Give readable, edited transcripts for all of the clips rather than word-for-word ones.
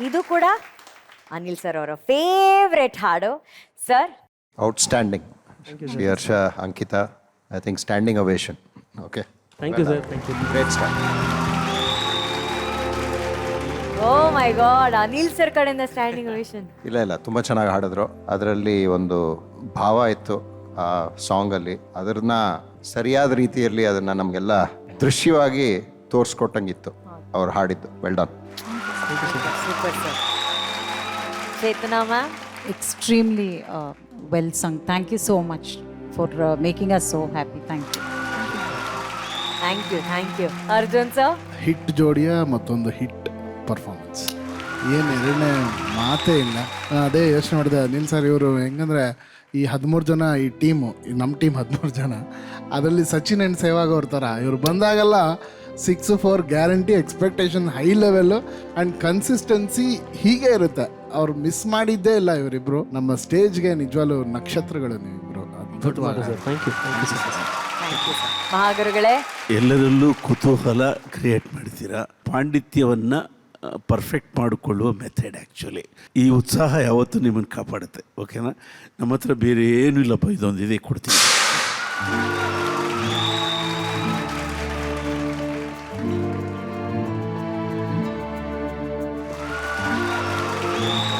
ಇದು ಕೂಡ ಅನಿಲ್ ಸರ್ ಅವರ ಫೇವ್ರೆಟ್ ಹಾಡು. Sir outstanding. Shri Harsha, Ankita, I think standing ovation. Okay, thank you sir, thank you. Great start. Oh my God, Anil sir ಕಡೆಯಿಂದ standing ovation. ಇಲ್ಲ ತುಂಬ ಚೆನ್ನಾಗಿ ಹಾಡಿದ್ರು. ಅದರಲ್ಲಿ ಒಂದು ಭಾವ ಇತ್ತು ಆ ಸಾಂಗಲ್ಲಿ. ಅದನ್ನ ಸರಿಯಾದ ರೀತಿಯಲ್ಲಿ ಅದನ್ನು ನಮಗೆಲ್ಲ ದೃಶ್ಯವಾಗಿ ತೋರಿಸ್ಕೊಟ್ಟಂಗಿತ್ತು ಅವ್ರು ಹಾಡಿದ್ದು. Well done. Super sir. Chetana ma'am, Extremely well sung. Thank you so much for making us so happy. Thank you. Thank you. Arjun sir, hit ಜೋಡಿಯ ಮತ್ತೊಂದು ಹಿಟ್ ಪರ್ಫಾರ್ಮೆನ್ಸ್, ಏನು ಎರಡನೇ ಮಾತೇ ಇಲ್ಲ. ಅದೇ ಯೋಚನೆ ಮಾಡಿದೆ ಅನಿಲ್ ಸರ್, ಇವರು ಹೆಂಗಂದ್ರೆ ಈ 13 ಜನ ಈ ಟೀಮು, ನಮ್ಮ ಟೀಮ್ 13 ಜನ, ಅದರಲ್ಲಿ ಸಚಿನ್ ಆ್ಯಂಡ್ ಸೆಹ್ವಾಗ್ ಅವ್ರ ಥರ ಇವರು ಬಂದಾಗೆಲ್ಲ 6-4 guarantee, expectation high level and consistency ಹೀಗೆ ಇರುತ್ತೆ. ಅವ್ರು ಮಿಸ್ ಮಾಡಿದ್ದೇ ಇಲ್ಲ ಇವರಿಬ್ರು. ನಮ್ಮ ಸ್ಟೇಜ್ಗೆ ನಿಜವಾಗ್ಲೂ ನಕ್ಷತ್ರಗಳು ನೀವಿಬ್ರು. ಅದ್ಭುತವಾದ ಥ್ಯಾಂಕ್ ಯು ಸರ್. ಮಹಾಗುರುಗಳೇ, ಎಲ್ಲರಲ್ಲೂ ಕುತೂಹಲ ಕ್ರಿಯೇಟ್ ಮಾಡ್ತೀರಾ. ಪಾಂಡಿತ್ಯವನ್ನು ಪರ್ಫೆಕ್ಟ್ ಮಾಡಿಕೊಳ್ಳುವ ಮೆಥಡ್ ಆ್ಯಕ್ಚುಲಿ. ಈ ಉತ್ಸಾಹ ಯಾವತ್ತೂ ನಿಮ್ಮನ್ನು ಕಾಪಾಡುತ್ತೆ. ಓಕೆನಾ? ನಮ್ಮ ಹತ್ರ ಬೇರೆ ಏನೂ ಇಲ್ಲಪ್ಪ, ಇದೊಂದು ಇದೇ ಕೊಡ್ತೀನಿ.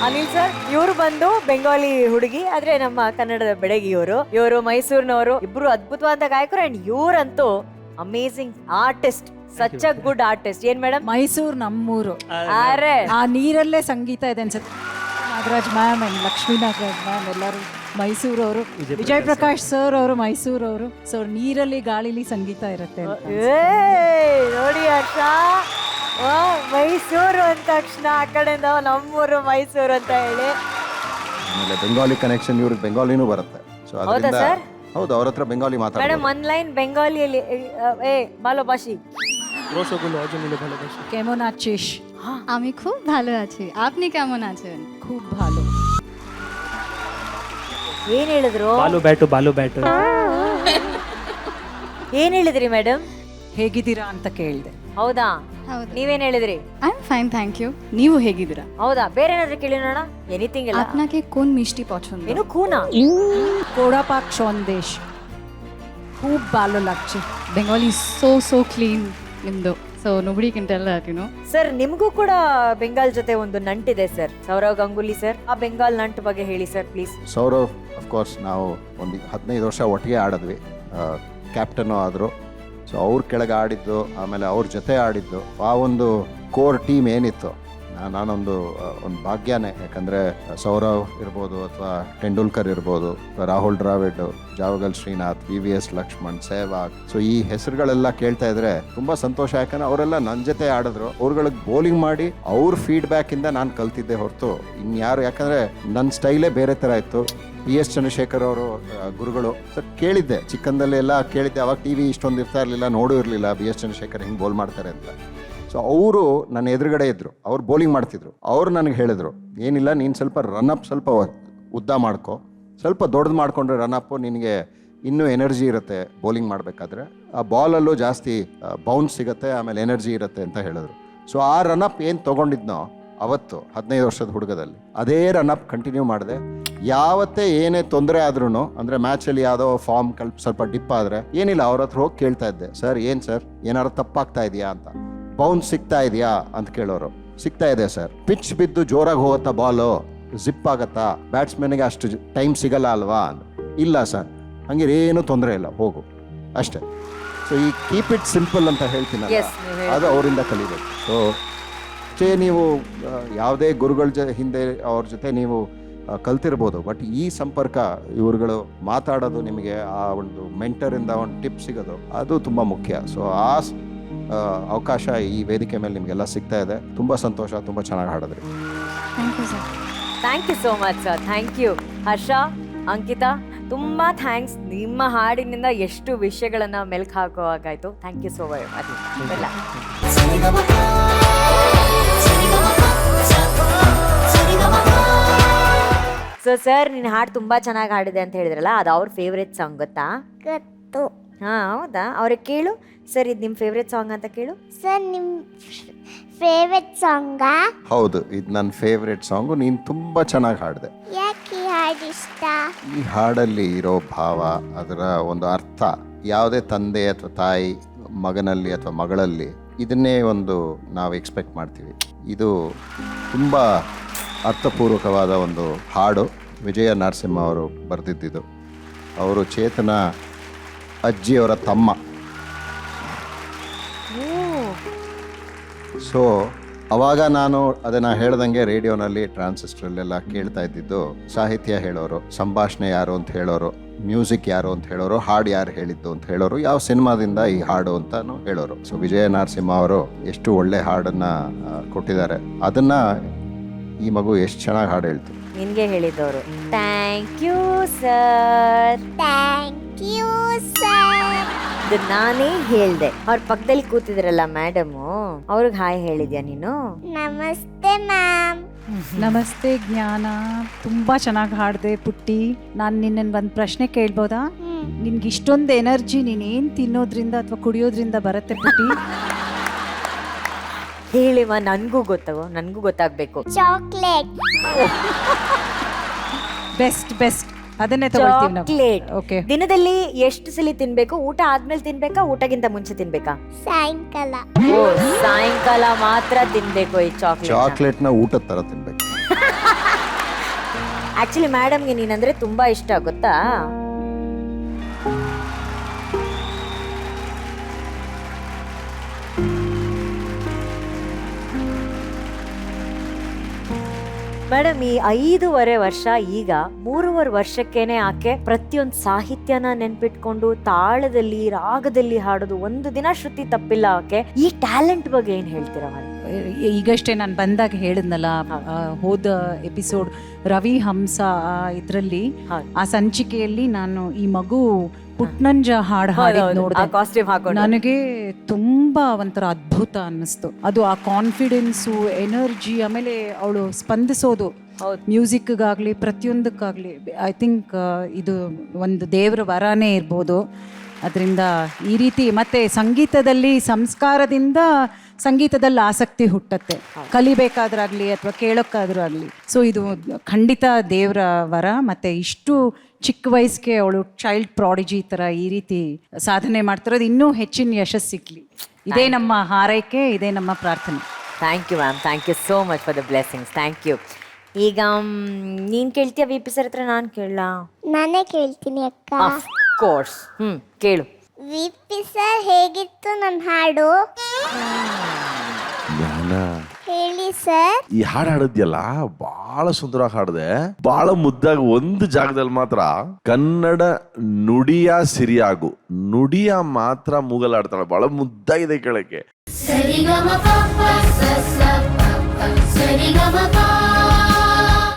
ಅನಿಲ್ ಸರ್, ಇವರು ಬಂದು ಬೆಂಗಾಲಿ ಹುಡುಗಿ, ಆದ್ರೆ ನಮ್ಮ ಕನ್ನಡದ ಬೆಡಗಿಯವರು. ಇವರು ಮೈಸೂರಿನವರು. ಇಬ್ರು ಅದ್ಭುತವಾದ ಗಾಯಕರು. ಅಂಡ್ ಇವರಂತೂ amazing artist, such a good artist. ಏನ್ ಮೇಡಮ್? ಮೈಸೂರು ನಮ್ಮೂರು. ಅರೆ, ಆ ನೀರಲ್ಲೇ ಸಂಗೀತ ಇದೆ ಅನ್ಸುತ್ತೆ. Nagaraj ma'am and Lakshmi Nagaraj ma'am ಎಲ್ಲರೂ ಮೈಸೂರವರು. ವಿಜಯ್ ಪ್ರಕಾಶ್ ಸರ್ ಅವರು ಮೈಸೂರವರು. ಸೊ ನೀರಲ್ಲಿ ಗಾಳಿಲಿ ಸಂಗೀತ ಇರುತ್ತೆ ಅಂತ. ನೋಡಿ ಹರ್ಷ, ಮೈಸೂರು ಅಂದ ತಕ್ಷಣ ಆ ಕಡೆಯಿಂದ ನಮ್ಮೂರು ಮೈಸೂರು ಅಂತ ಹೇಳಿ. ಆಮೇಲೆ ಬೆಂಗಾಲಿ ಕನೆಕ್ಷನ್, ಇವ್ರಿಗೆ ಬೆಂಗಾಲಿನೂ ಬರುತ್ತೆ. ಸೊ ಅದರಿಂದ sir? ಹೌದು, ಅವ್ರ ಹತ್ರ ಬೆಂಗಾಲಿ ಮೇಡಮ್, ಮಾತಾಡೋದು. ಒಂದ್ ಲೈನ್ ಬೆಂಗಾಲಿಯಲ್ಲಿ, ಬಾಲೋ ಭಾಷಿ. রসগুলো অর্জুন মিলে ভালোবাসি। কেমন আছিস? আমি খুব ভালো আছি, আপনি কেমন আছেন? খুব ভালো. ಏನ್ ಹೇಳಿದ್ರು? ಬಾಲು ಬ್ಯಾಟು. ಏನ್ ಹೇಳಿದ್ರಿ ಮೇಡಮ್? ಹೇಗಿದ್ದೀರಾ ಅಂತ ಕೇಳಿದೆ. ಹೌದಾ? ಹೌದು. ನೀವೇನ್ ಹೇಳಿದ್ರಿ? I am fine, thank you. ನೀವು ಹೇಗಿದ್ದೀರಾ? ಹೌದಾ? ಬೇರೆ ಏನಾದ್ರು ಕೇಳಿ ನೋಡೋಣ. ಎನಿಥಿಂಗ್ ಇಲ್ಲ. আপনাকে কোন মিষ্টি পছন্দ? ಏನು ಖೂನಾ? পোড়া পাক সন্দেশ খুব ভালো লাগছে. বেঙ্গলি সো ক্লিন ನಿಮ್ದು. So nobody can tell that, you know. Sir, ನಿಮಗೂ ಕೂಡ ಬೆಂಗಾಲ್ ಜೊತೆ ಒಂದು ನಂಟಿದೆ ಸರ್. ಸೌರವ್ ಗಂಗೂಲಿ ಸರ್, ಆ ಬೆಂಗಾಲ್ ನಂಟ್ ಬಗ್ಗೆ ಹೇಳಿ ಸರ್ ಪ್ಲೀಸ್. ಸೌರವ್, ಅಫ್ಕೋರ್ಸ್ ನಾವು ಒಂದು 15 ವರ್ಷ ಒಟ್ಟಿಗೆ ಆಡಿದ್ವಿ. ಕ್ಯಾಪ್ಟನ್ನು ಆದರು. ಸೊ ಅವ್ರ ಕೆಳಗೆ ಆಡಿದ್ದು, ಆಮೇಲೆ ಅವ್ರ ಜೊತೆ ಆಡಿದ್ದು, ಆ ಒಂದು ಕೋರ್ ಟೀಮ್ ಏನಿತ್ತು, ನಾನೊಂದು ಭಾಗ್ಯನೇ. ಯಾಕಂದರೆ ಸೌರವ್ ಇರ್ಬೋದು, ಅಥವಾ ಟೆಂಡೂಲ್ಕರ್ ಇರ್ಬೋದು, ರಾಹುಲ್ ದ್ರಾವಿಡ್, ಜಾವಗಲ್ ಶ್ರೀನಾಥ್, VVS ಲಕ್ಷ್ಮಣ್, ಸೆಹ್ವಾಗ್. ಸೊ ಈ ಹೆಸರುಗಳೆಲ್ಲ ಕೇಳ್ತಾ ಇದ್ರೆ ತುಂಬ ಸಂತೋಷ. ಯಾಕಂದ್ರೆ ಅವರೆಲ್ಲ ನನ್ನ ಜೊತೆ ಆಡಿದ್ರು. ಅವ್ರುಗಳಿಗೆ ಬೌಲಿಂಗ್ ಮಾಡಿ ಅವ್ರ ಫೀಡ್ಬ್ಯಾಕಿಂದ ನಾನು ಕಲ್ತಿದ್ದೆ ಹೊರತು ಇನ್ಯಾರು. ಯಾಕಂದರೆ ನನ್ನ ಸ್ಟೈಲೇ ಬೇರೆ ಥರ ಇತ್ತು. PS ಚಂದ್ರಶೇಖರ್ ಅವರು ಗುರುಗಳು. ಸರ್, ಕೇಳಿದ್ದೆ ಚಿಕ್ಕಂದಲ್ಲಿ ಎಲ್ಲ ಕೇಳಿದ್ದೆ. ಅವಾಗ TV ಇಷ್ಟೊಂದು ಇರ್ತಾ ಇರಲಿಲ್ಲ, ನೋಡೂ ಇರಲಿಲ್ಲ BS ಚಂದ್ರಶೇಖರ್ ಹಿಂಗೆ ಬೌಲ್ ಮಾಡ್ತಾರೆ ಅಂತ. ಸೊ ಅವರು ನನ್ನ ಎದುರುಗಡೆ ಇದ್ದರು, ಅವ್ರು ಬೌಲಿಂಗ್ ಮಾಡ್ತಿದ್ರು. ಅವ್ರು ನನಗೆ ಹೇಳಿದ್ರು, ಏನಿಲ್ಲ, ನೀನು ಸ್ವಲ್ಪ ರನ್ಅಪ್ ಸ್ವಲ್ಪ ಉದ್ದ ಮಾಡ್ಕೊ, ಸ್ವಲ್ಪ ದೊಡ್ಡದು ಮಾಡಿಕೊಂಡ್ರೆ ರನ್ಅಪ್ಪು ನಿನಗೆ ಇನ್ನೂ ಎನರ್ಜಿ ಇರುತ್ತೆ ಬೌಲಿಂಗ್ ಮಾಡಬೇಕಾದ್ರೆ. ಆ ಬಾಲಲ್ಲೂ ಜಾಸ್ತಿ ಬೌನ್ಸ್ ಸಿಗುತ್ತೆ, ಆಮೇಲೆ ಎನರ್ಜಿ ಇರುತ್ತೆ ಅಂತ ಹೇಳಿದ್ರು. ಸೊ ಆ ರನ್ಅಪ್ ಏನು ತೊಗೊಂಡಿದ್ನೋ ಅವತ್ತು 15 ವರ್ಷದ ಹುಡುಗದಲ್ಲಿ, ಅದೇ ರನ್ಅಪ್ ಕಂಟಿನ್ಯೂ ಮಾಡಿದೆ. ಯಾವತ್ತೇ ಏನೇ ತೊಂದರೆ ಆದ್ರೂ, ಅಂದರೆ ಮ್ಯಾಚಲ್ಲಿ ಯಾವುದೋ ಫಾರ್ಮ್ ಸ್ವಲ್ಪ ಡಿಪ್ ಆದರೆ ಏನಿಲ್ಲ, ಅವ್ರ ಹತ್ರ ಹೋಗಿ ಕೇಳ್ತಾ ಇದ್ದೆ, ಸರ್ ಏನು ಸರ್ ಏನಾದ್ರು ತಪ್ಪಾಗ್ತಾ ಇದೆಯಾ ಅಂತ, ಬೌನ್ಸ್ ಸಿಗ್ತಾ ಇದೆಯಾ ಅಂತ ಕೇಳೋರು. ಸಿಗ್ತಾ ಇದೆ ಸರ್. ಪಿಚ್ ಬಿದ್ದು ಜೋರಾಗಿ ಹೋಗುತ್ತಾ ಬಾಲು, ಜಿಪ್ ಆಗತ್ತಾ, ಬ್ಯಾಟ್ಸ್ಮನ್ಗೆ ಅಷ್ಟು ಟೈಮ್ ಸಿಗಲ್ಲ ಅಲ್ವಾ? ಇಲ್ಲ ಸರ್, ಹಂಗೆ ಏನೂ ತೊಂದರೆ ಇಲ್ಲ, ಹೋಗು ಅಷ್ಟೇ. ಸೊ ಈ ಕೀಪ್ ಇಟ್ ಸಿಂಪಲ್ ಅಂತ ಹೇಳ್ತೀನಲ್ಲ, ಅದು ಅವರಿಂದ ಕಲಿಬೇಕು. ಸೊ ನೀವು ಯಾವುದೇ ಗುರುಗಳ ಹಿಂದೆ ಅವ್ರ ಜೊತೆ ನೀವು ಕಲ್ತಿರ್ಬೋದು, ಬಟ್ ಈ ಸಂಪರ್ಕ, ಇವ್ರುಗಳು ಮಾತಾಡೋದು, ನಿಮಗೆ ಆ ಒಂದು ಮೆಂಟರಿಂದ ಒಂದು ಟಿಪ್ ಸಿಗೋದು, ಅದು ತುಂಬ ಮುಖ್ಯ. ಸೊ ಆ ಅವಕಾಶ ಈ ವೇದಿಕೆ ಮೇಲೆ ನಿಮಗೆಲ್ಲ ಸಿಗ್ತಾ ಇದೆ. ತುಂಬ ಸಂತೋಷ, ತುಂಬ ಚೆನ್ನಾಗಿ ಹಾಡಿದ್ರಿ. Thank you sir. Thank you so much sir. Thank you. Harsha, Ankita, ತುಂಬ ಥ್ಯಾಂಕ್ಸ್. ನಿಮ್ಮ ಹಾಡಿನಿಂದ ಎಷ್ಟು ವಿಷಯಗಳನ್ನು ಮೆಲ್ಕು ಹಾಕುವಾಗಾಯಿತು. Thank you so much. ಎಲ್ಲ ಸೊ ಸರ್, ನಿನ್ನ ಹಾಡು ತುಂಬ ಚೆನ್ನಾಗಿ ಹಾಡಿದೆ ಅಂತ ಹೇಳಿದ್ರಲ್ಲ, ಅದು ಅವ್ರ ಫೇವ್ರೆಟ್ ಸಾಂಗ್ ಗೊತ್ತಾ? ಗೊತ್ತು. ಹಾಂ, ಹೌದಾ? ಅವ್ರಿಗೆ ಕೇಳು ಸರ್, ಇದು ನಿಮ್ಮ ಫೇವ್ರೆಟ್ ಸಾಂಗ್ ಅಂತ ಕೇಳು. ಸರ್, ನಿಮ್ಮ ಫೇವ್ರೆಟ್ ಸಾಂಗಾ? ಹೌದು, ಇದು ನನ್ನ ಫೇವ್ರೆಟ್ ಸಾಂಗು. ನೀನು ತುಂಬ ಚೆನ್ನಾಗಿ ಹಾಡಿದೆ. ಯಾಕೆ ಈ ಹಾಡು ಇಷ್ಟ? ಈ ಹಾಡಲ್ಲಿ ಇರೋ ಭಾವ, ಅದರ ಒಂದು ಅರ್ಥ, ಯಾವುದೇ ತಂದೆ ಅಥವಾ ತಾಯಿ ಮಗನಲ್ಲಿ ಅಥವಾ ಮಗಳಲ್ಲಿ ಇದನ್ನೇ ಒಂದು ನಾವು ಎಕ್ಸ್ಪೆಕ್ಟ್ ಮಾಡ್ತೀವಿ. ಇದು ತುಂಬ ಅರ್ಥಪೂರ್ವಕವಾದ ಒಂದು ಹಾಡು. ವಿಜಯ ನರಸಿಂಹ ಅವರು ಬರೆದಿದ್ದಿದ್ದು. ಅವರು ಚೇತನ ಅಜ್ಜಿಯವರ ತಮ್ಮ. ಸೊ ಅವಾಗ ನಾನು ಅದನ್ನು ಹೇಳ್ದಂಗೆ ರೇಡಿಯೋನಲ್ಲಿ ಟ್ರಾನ್ಸಿಸ್ಟ್ರಲ್ಲೆಲ್ಲ ಕೇಳ್ತಾ ಇದ್ದಿದ್ದು, ಸಾಹಿತ್ಯ ಹೇಳೋರು, ಸಂಭಾಷಣೆ ಯಾರು ಅಂತ ಹೇಳೋರು, ಮ್ಯೂಸಿಕ್ ಯಾರು ಅಂತ ಹೇಳೋರು, ಹಾಡು ಯಾರು ಹೇಳಿದ್ದು ಅಂತ ಹೇಳೋರು, ಯಾವ ಸಿನಿಮಾದಿಂದ ಈ ಹಾಡು ಅಂತಾನು ಹೇಳೋರು. ಸೊ ವಿಜಯ ನರಸಿಂಹ ಅವರು ಎಷ್ಟು ಒಳ್ಳೆ ಹಾಡನ್ನು ಕೊಟ್ಟಿದ್ದಾರೆ. ಅದನ್ನು ಈ ಮಗು ಎಷ್ಟು ಚೆನ್ನಾಗಿ ಹಾಡು ಹೇಳ್ತು. ನಿನ್ಗೆ ಹೇಳಿದ್ದವರು. Thank you sir. Thank you sir. ಇದು ನಾನೇ ಹೇಳ್ದೆ. ಅವ್ರ ಪಕ್ಕದಲ್ಲಿ ಕೂತಿದ್ರಲ್ಲ ಮೇಡಮು, ಅವ್ರಿಗೆ ಹಾಯ್ ಹೇಳಿದ್ಯಾ ನೀನು? ನಮಸ್ತೆ ಮ್ಯಾಮ್. ನಮಸ್ತೆ ಜ್ಞಾನ, ತುಂಬ ಚೆನ್ನಾಗಿ ಹಾಡಿದೆ ಪುಟ್ಟಿ. ನಾನು ನಿನ್ನನ್ನು ಒಂದು ಪ್ರಶ್ನೆ ಕೇಳ್ಬೋದಾ? ನಿನ್ಗೆ ಇಷ್ಟೊಂದು ಎನರ್ಜಿ ನೀನೇನು ತಿನ್ನೋದ್ರಿಂದ ಅಥವಾ ಕುಡಿಯೋದ್ರಿಂದ ಬರುತ್ತೆ ಪುಟ್ಟಿ? ಹೇಳಿವ, ನನಗೂ ಗೊತ್ತಾಗಬೇಕು. ಚಾಕ್ಲೇಟ್. ಬೆಸ್ಟ್ ಬೆಸ್ಟ್, ಅದನ್ನೇ ತಗೊಳ್ತೀವಿ ನಾವು. ಚಾಕ್ಲೇಟ್. ಓಕೆ. ದಿನದಲ್ಲಿ ಎಷ್ಟು ಸಲ ತಿನ್ಬೇಕು? ಊಟ ಆದ್ಮೇಲೆ ತಿನ್ಬೇಕಾ, ಊಟಕ್ಕಿಂತ ಮುಂಚೆ ತಿನ್ಬೇಕಾ? ಸಾಯಂಕಾಲ. ಓ, ಸಾಯಂಕಾಲ ಮಾತ್ರ ತಿನ್ಬೇಕು ಈ ಚಾಕ್ಲೇಟ್ನ ಊಟದ ಥರ ತಿನ್ಬೇಕು. ಆಕ್ಚುಲಿ ಮೇಡಮ್ಗೆ ನೀನಂದ್ರೆ ತುಂಬಾ ಇಷ್ಟ, ಗೊತ್ತಾ? ಮೇಡಮ್, ಈ 5.5 ವರ್ಷ, ಈಗ 3.5 ವರ್ಷಕ್ಕೇನೆ ಆಕೆ ಪ್ರತಿಯೊಂದು ಸಾಹಿತ್ಯನ ನೆನ್ಪಿಟ್ಕೊಂಡು ತಾಳದಲ್ಲಿ ರಾಗದಲ್ಲಿ ಹಾಡೋದು, ಒಂದು ದಿನ ಶ್ರುತಿ ತಪ್ಪಿಲ್ಲ ಆಕೆ. ಈ ಟ್ಯಾಲೆಂಟ್ ಬಗ್ಗೆ ಏನ್ ಹೇಳ್ತೀರಾ ಮೇಡಮ್? ಈಗಷ್ಟೇ ನಾನು ಬಂದಾಗ ಹೇಳಿದ್ನಲ್ಲ, ಹೋದ ಎಪಿಸೋಡ್ ರವಿ ಹಂಸ ಇದರಲ್ಲಿ, ಆ ಸಂಚಿಕೆಯಲ್ಲಿ ನಾನು ಈ ಮಗು ಪುಟ್ನಂಜ ಹಾಡು ಹಾಡಿದ್ ನೋಡಿದೆ. ಕಾಸ್ಟ್ಯೂಮ್ ಹಾಕೊಂಡು ನನಗೆ ತುಂಬಾ ಒಂಥರ ಅದ್ಭುತ ಅನ್ನಿಸ್ತು. ಅದು ಆ ಕಾನ್ಫಿಡೆನ್ಸು, ಎನರ್ಜಿ, ಆಮೇಲೆ ಅವಳು ಸ್ಪಂದಿಸೋದು ಮ್ಯೂಸಿಕ್ಗಾಗ್ಲಿ ಪ್ರತಿಯೊಂದಕ್ಕಾಗ್ಲಿ. ಐ ಥಿಂಕ್ ಇದು ಒಂದು ದೇವರ ವರನೇ ಇರ್ಬೋದು. ಅದರಿಂದ ಈ ರೀತಿ ಮತ್ತೆ ಸಂಗೀತದಲ್ಲಿ ಸಂಸ್ಕಾರದಿಂದ ಸಂಗೀತದಲ್ಲಿ ಆಸಕ್ತಿ ಹುಟ್ಟತ್ತೆ, ಕಲಿಬೇಕಾದ್ರಾಗ್ಲಿ ಅಥವಾ ಕೇಳೋಕ್ಕಾದ್ರೂ ಆಗಲಿ. ಸೊ ಇದು ಖಂಡಿತ ದೇವರ ವರ. ಮತ್ತೆ ಇಷ್ಟು ಚಿಕ್ಕ ವಯಸ್ಸಿಗೆ ಅವಳು ಚೈಲ್ಡ್ ಪ್ರಾಡಿಜಿ ಥರ ಈ ರೀತಿ ಸಾಧನೆ ಮಾಡ್ತಿರೋದು ಇನ್ನೂ ಹೆಚ್ಚಿನ ಯಶಸ್ಸು ಸಿಗ್ಲಿ. ಇದೇ ನಮ್ಮ ಹಾರೈಕೆ, ಇದೇ ನಮ್ಮ ಪ್ರಾರ್ಥನೆ. Thank you ma'am, thank you so much for the blessings. Thank you. ಈಗ ನೀನ್ ಕೇಳ್ತೀಯ ವಿ ಪಿ ಸರ್ ಹತ್ರ? ನಾನು ಕೇಳಲಾ? ನಾನೇ ಕೇಳ್ತೀನಿ ಅಕ್ಕ. Of course. ಕೇಳು. ವಿ ಪಿ ಸರ್, ಹೇಗಿತ್ತು ನನ್ನ ಹಾಡು? ಹೇಳಿ ಸರ್. ಈ ಹಾಡು ಹಾಡಿದ್ಯಲ್ಲ, ಬಹಳ ಸುಂದರವಾಗಿ ಹಾಡಿದೆ, ಬಹಳ ಮುದ್ದಾಗಿ. ಒಂದು ಜಾಗದಲ್ಲಿ ಮಾತ್ರ ಕನ್ನಡ ನುಡಿಯ ಸಿರಿಯಾಗು, ನುಡಿಯ ಮಾತ್ರ ಮೂಗಲಾಡ್ತಾಳೆ, ಬಹಳ ಮುದ್ದಾಗಿದೆ ಕೇಳಕ್ಕೆ. ಸರಿಗಮ ಪಪ್ಪ ಸಸ ಪಪ್ಪ ಸರಿಗಮ